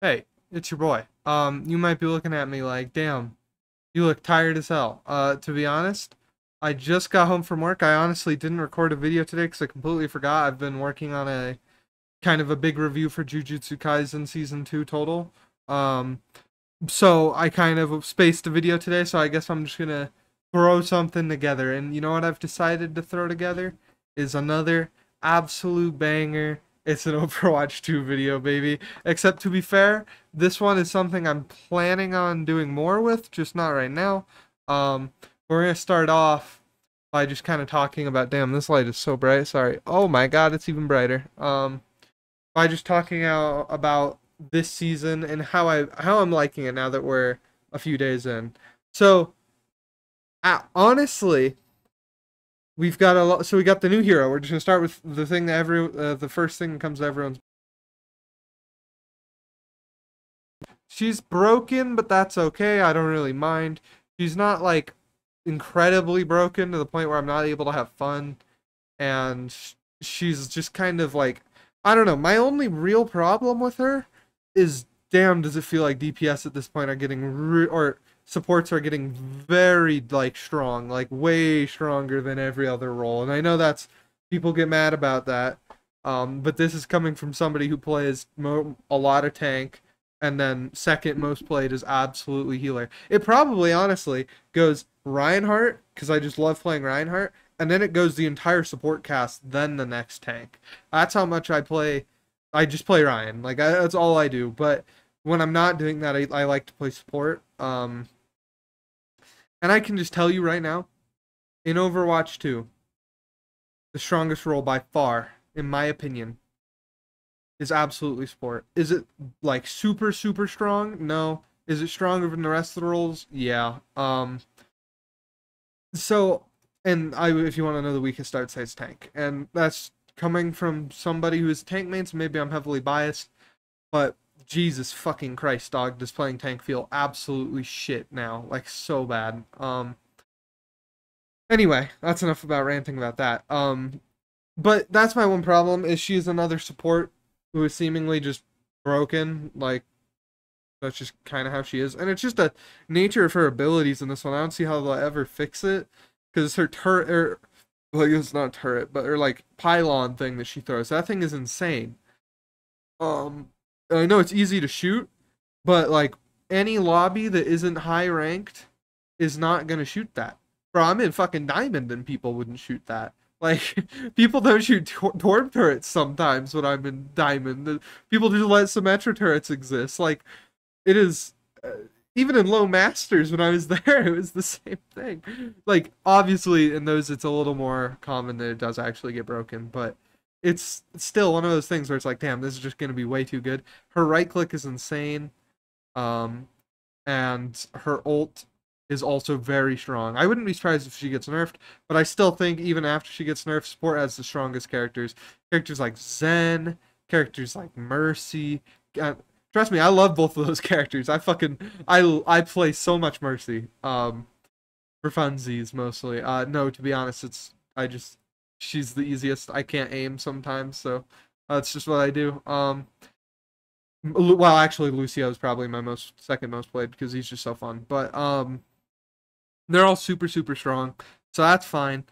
Hey, it's your boy. You might be looking at me like, damn, you look tired as hell. To be honest, I just got home from work. I honestly didn't record a video today because I completely forgot. I've been working on a kind of a big review for Jujutsu Kaisen Season 2 total. Um, so I kind of spaced a video today, so I guess I'm just gonna throw something together. And you know what I've decided to throw together is another absolute banger. It's an Overwatch 2 video, baby. Except to be fair, this one is something I'm planning on doing more with, just not right now. Um, we're gonna start off by just kind of talking about, damn, this light is so bright. Sorry. Oh my God, it's even brighter. By just talking out about this season and how I'm liking it now that we're a few days in. So, honestly, we've got a lot. So we got the new hero. We're just gonna start with the thing that the first thing that comes to everyone's. She's broken, but that's okay. I don't really mind. She's not like incredibly broken to the point where I'm not able to have fun, and she's just kind of like, I don't know. My only real problem with her is, damn, does it feel like DPS at this point are getting or supports are getting very like strong, like way stronger than every other role. And I know that's, people get mad about that. But this is coming from somebody who plays a lot of tank, and then second most played is absolutely healer. It probably honestly goes Reinhardt, because I just love playing Reinhardt, and then it goes the entire support cast, then the next tank. That's how much I play. I just play Ryan. Like that's all I do. But when I'm not doing that, I like to play support. And I can just tell you right now, in Overwatch 2, the strongest role by far, in my opinion, is absolutely support. Is it like super super strong? No. Is it stronger than the rest of the roles? Yeah. So, and if you want to know the weakest, I would say it's tank, and that's coming from somebody who's tank main, so maybe I'm heavily biased, but Jesus fucking Christ, dog, does playing tank feel absolutely shit now, like so bad. Anyway, that's enough about ranting about that. But that's my one problem is she is another support who is seemingly just broken, like that's just kind of how she is, and it's just a nature of her abilities in this one. I don't see how they'll ever fix it because her turret, or well, it's not turret, but her like pylon thing that she throws. That thing is insane. I know it's easy to shoot, but like any lobby that isn't high ranked is not gonna shoot that. Bro, I'm in fucking diamond and people wouldn't shoot that. Like people don't shoot torp turrets sometimes when I'm in diamond. People just let Symmetra turrets exist. Like it is, even in low masters when I was there, it was the same thing. Like obviously in those it's a little more common that it does actually get broken, but it's still one of those things where it's like, damn, this is just gonna be way too good. Her right click is insane, um, and her ult is also very strong. I wouldn't be surprised if she gets nerfed, but I still think even after she gets nerfed, support has the strongest characters. Characters like Zen, characters like Mercy. Uh, Trust me, I love both of those characters. I play so much Mercy. For funsies mostly. No, to be honest, it's I just she's the easiest. I can't aim sometimes, so that's just what I do. Well, actually, Lucio is probably my second most played because he's just so fun. But they're all super super strong, so that's fine.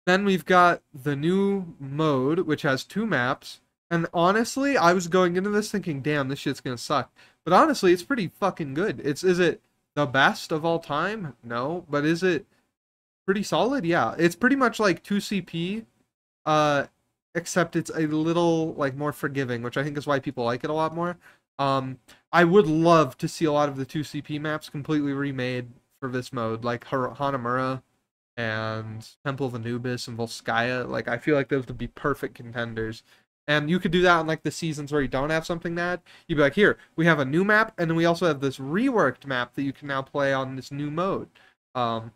Then we've got the new mode, which has two maps. And honestly, I was going into this thinking, damn, this shit's gonna suck. But honestly, it's pretty fucking good. Is it the best of all time? No. But is it pretty solid? Yeah. It's pretty much like 2CP, uh, except it's a little like more forgiving, which I think is why people like it a lot more. I would love to see a lot of the 2CP maps completely remade for this mode, like Hanamura and Temple of Anubis and Volskaya. Like I feel like those would be perfect contenders. And you could do that on like the seasons where you don't have something that you'd be like, here, we have a new map, and then we also have this reworked map that you can now play on this new mode. Um,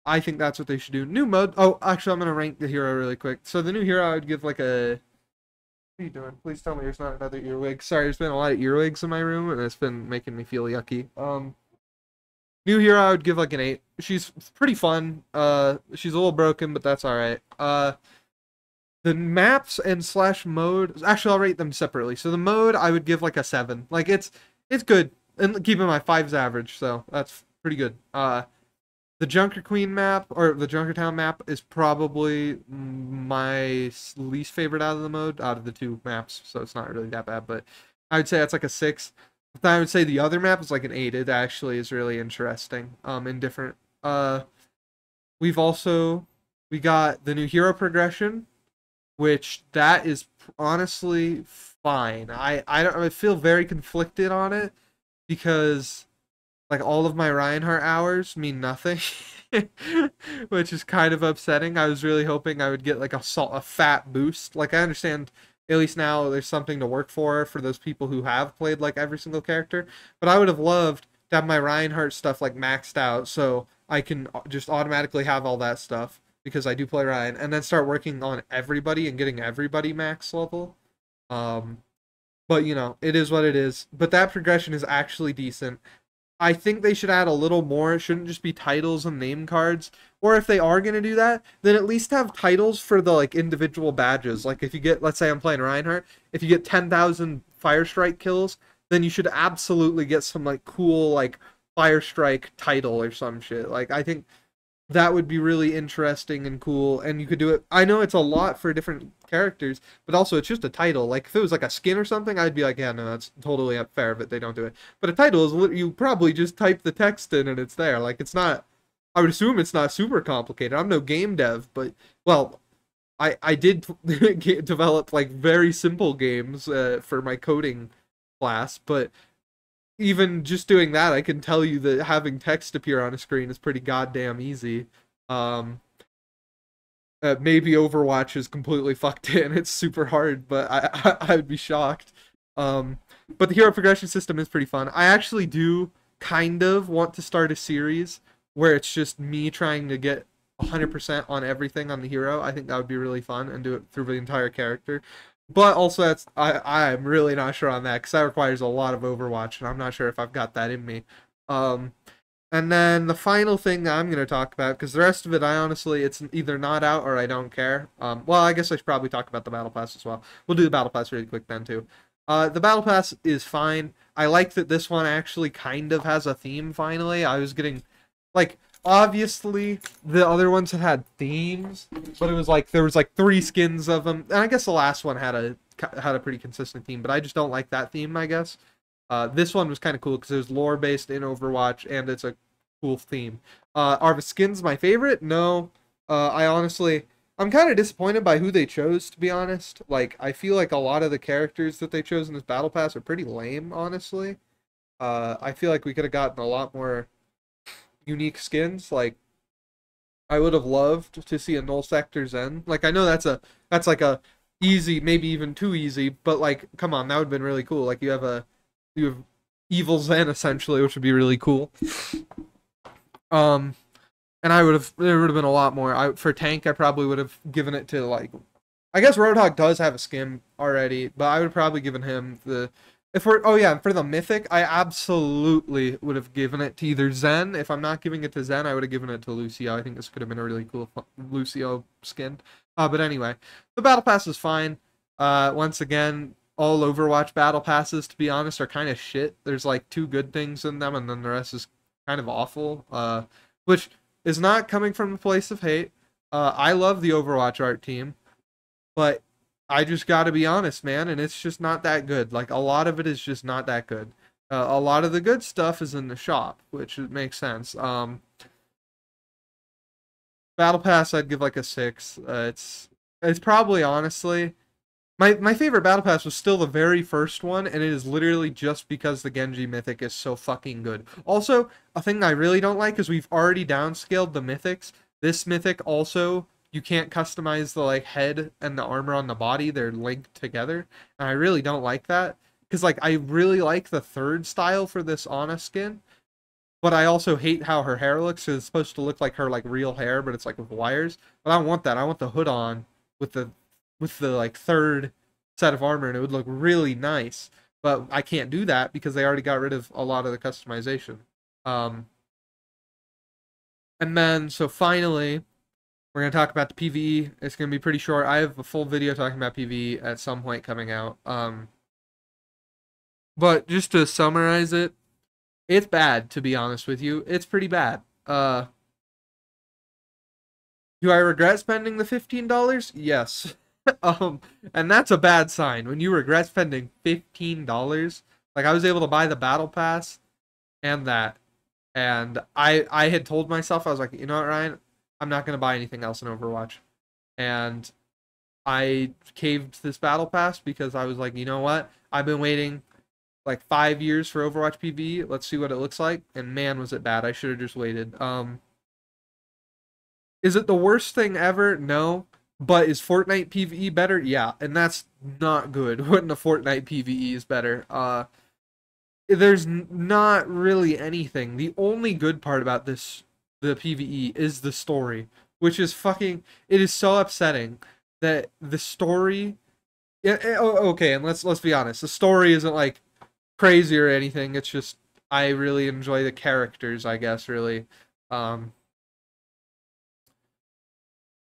I think that's what they should do. New mode. Oh, actually, I'm gonna rank the hero really quick. So the new hero, I would give like a. What are you doing? Please tell me there's not another earwig. Sorry, there's been a lot of earwigs in my room, and it's been making me feel yucky. New hero, I would give like an 8. She's pretty fun. She's a little broken, but that's all right. the maps and slash mode. Actually, I'll rate them separately. So the mode I would give like a 7. Like it's good, and keep in mind 5's average, so that's pretty good. The Junker Queen map or the Junkertown map is probably my least favorite out of the mode, out of the two maps, so it's not really that bad. But I would say that's like a 6. I would say the other map is like an 8. It actually is really interesting. In different. We've also we got the new hero progression, which that is honestly fine. I feel very conflicted on it because like all of my Reinhardt hours mean nothing, which is kind of upsetting. I was really hoping I would get like a fat boost. Like I understand at least now there's something to work for those people who have played like every single character, but I would have loved to have my Reinhardt stuff like maxed out so I can just automatically have all that stuff because I do play Ryan and then start working on everybody and getting everybody max level. Um but you know, it is what it is. But that progression is actually decent. I think they should add a little more. It shouldn't just be titles and name cards. Or if they are going to do that, then at least have titles for the like individual badges. Like if you get, let's say I'm playing Reinhardt, if you get 10,000 Fire Strike kills, then you should absolutely get some like cool like Fire Strike title or some shit. Like I think that would be really interesting and cool, and you could do it. I know it's a lot for different characters, but also it's just a title. Like if it was like a skin or something, I'd be like, yeah, no, that's totally unfair, but they don't do it. But a title is you probably just type the text in and it's there. Like it's not. I would assume it's not super complicated. I'm no game dev, but well, I did develop like very simple games for my coding class, but even just doing that, I can tell you that having text appear on a screen is pretty goddamn easy. Um, Maybe Overwatch is completely fucked in. It's super hard, but I would be shocked. Um, but the hero progression system is pretty fun. I actually do kind of want to start a series where it's just me trying to get 100% on everything on the hero. I think that would be really fun and do it through the entire character. But also, that's I'm really not sure on that because that requires a lot of Overwatch, and I'm not sure if I've got that in me. Um, and then the final thing that I'm going to talk about, because the rest of it, I honestly, it's either not out or I don't care. Well, I guess I should probably talk about the Battle Pass as well. We'll do the Battle Pass really quick then, too. The Battle Pass is fine. I like that this one actually kind of has a theme, finally. I was getting, like, obviously, the other ones had themes, but it was like, there was like 3 skins of them. And I guess the last one had a pretty consistent theme, but I just don't like that theme, I guess. This one was kind of cool because it was lore based in Overwatch and it's a cool theme. Are the skins my favorite? No. I honestly, I'm kind of disappointed by who they chose, to be honest. Like, I feel like a lot of the characters that they chose in this battle pass are pretty lame, honestly. I feel like we could have gotten a lot more unique skins. Like, I would have loved to see a Null Sector Zen. Like, I know that's like a easy, maybe even too easy, but like, come on, that would have been really cool. Like, you have evil Zen essentially, which would be really cool. Um, and there would have been a lot more. For tank, I probably would have given it to like, I guess Roadhog does have a skin already, but I would have probably given him the. If we're oh yeah, for the mythic, I absolutely would have given it to either Zen. If I'm not giving it to Zen, I would have given it to Lucio. I think this could have been a really cool Lucio skin. But anyway, the battle pass is fine. Once again, all Overwatch battle passes, to be honest, are kind of shit. There's like 2 good things in them, and then the rest is kind of awful. Which is not coming from a place of hate. I love the Overwatch art team, but I just got to be honest, man, and it's just not that good. Like a lot of it is just not that good. A lot of the good stuff is in the shop, which makes sense. Battle Pass, I'd give like a 6. It's probably honestly my favorite Battle Pass was still the very first one, and it is literally just because the Genji Mythic is so fucking good. Also, a thing I really don't like is we've already downscaled the Mythics. This Mythic also, you can't customize the like head and the armor on the body. They're linked together, and I really don't like that. Because like I really like the third style for this Ana skin, but I also hate how her hair looks. It's supposed to look like her like real hair, but it's like with wires. But I don't want that. I want the hood on with the like third set of armor, and it would look really nice. But I can't do that because they already got rid of a lot of the customization. And then so finally, We're gonna talk about the PvE. It's gonna be pretty short. I have a full video talking about PvE at some point coming out. But just to summarize it, it's bad, to be honest with you. It's pretty bad. Do I regret spending the $15? Yes. And that's a bad sign. When you regret spending $15, like I was able to buy the battle pass and that. And I had told myself, I was like, you know what, Ryan? I'm not gonna buy anything else in Overwatch. And I caved this battle pass because I was like, you know what? I've been waiting like 5 years for Overwatch PvE. Let's see what it looks like. And man, was it bad. I should have just waited. Is it the worst thing ever? No. But is Fortnite PvE better? Yeah. And that's not good when the Fortnite PvE is better. There's not really anything. The only good part about the PvE, is the story, which is fucking. It is so upsetting that the story. Yeah, okay, and let's be honest. The story isn't like crazy or anything. It's just I really enjoy the characters, I guess, really. Um,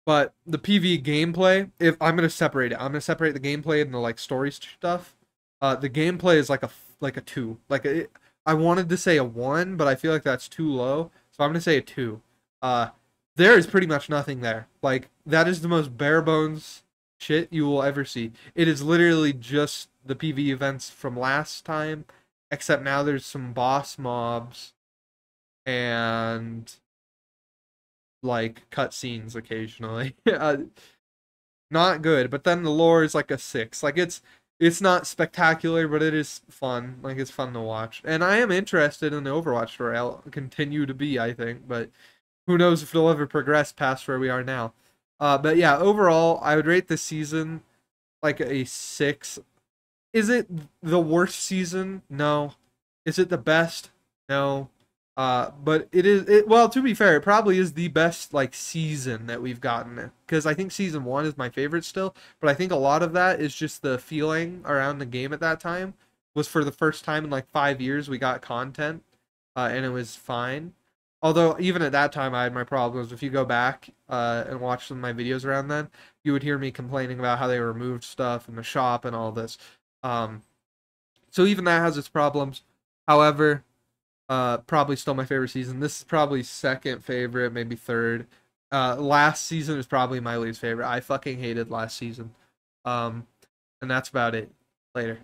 but the PvE gameplay, if I'm gonna separate it, I'm gonna separate the gameplay and the like story stuff. The gameplay is like a two. I wanted to say a one, but I feel like that's too low, so I'm gonna say a two. Uh, there is pretty much nothing there. Like that is the most bare bones shit you will ever see. It is literally just the PvE events from last time, except now there's some boss mobs and like cutscenes occasionally. Not good, but then the lore is like a six. Like it's not spectacular, but it is fun. Like it's fun to watch. And I am interested in the Overwatch story. I'll continue to be, I think, but who knows if it'll ever progress past where we are now. But yeah, overall, I would rate this season like a six. Is it the worst season? No. Is it the best? No. But well, to be fair, it probably is the best like season that we've gotten, because I think season one is my favorite still, but I think a lot of that is just the feeling around the game at that time was for the first time in like 5 years we got content, and it was fine. Although even at that time I had my problems. If you go back and watch some of my videos around then, you would hear me complaining about how they removed stuff in the shop and all this. Um, so even that has its problems. However, probably still my favorite season. This is probably second favorite, maybe third. Last season is probably my least favorite. I fucking hated last season. And that's about it. Later.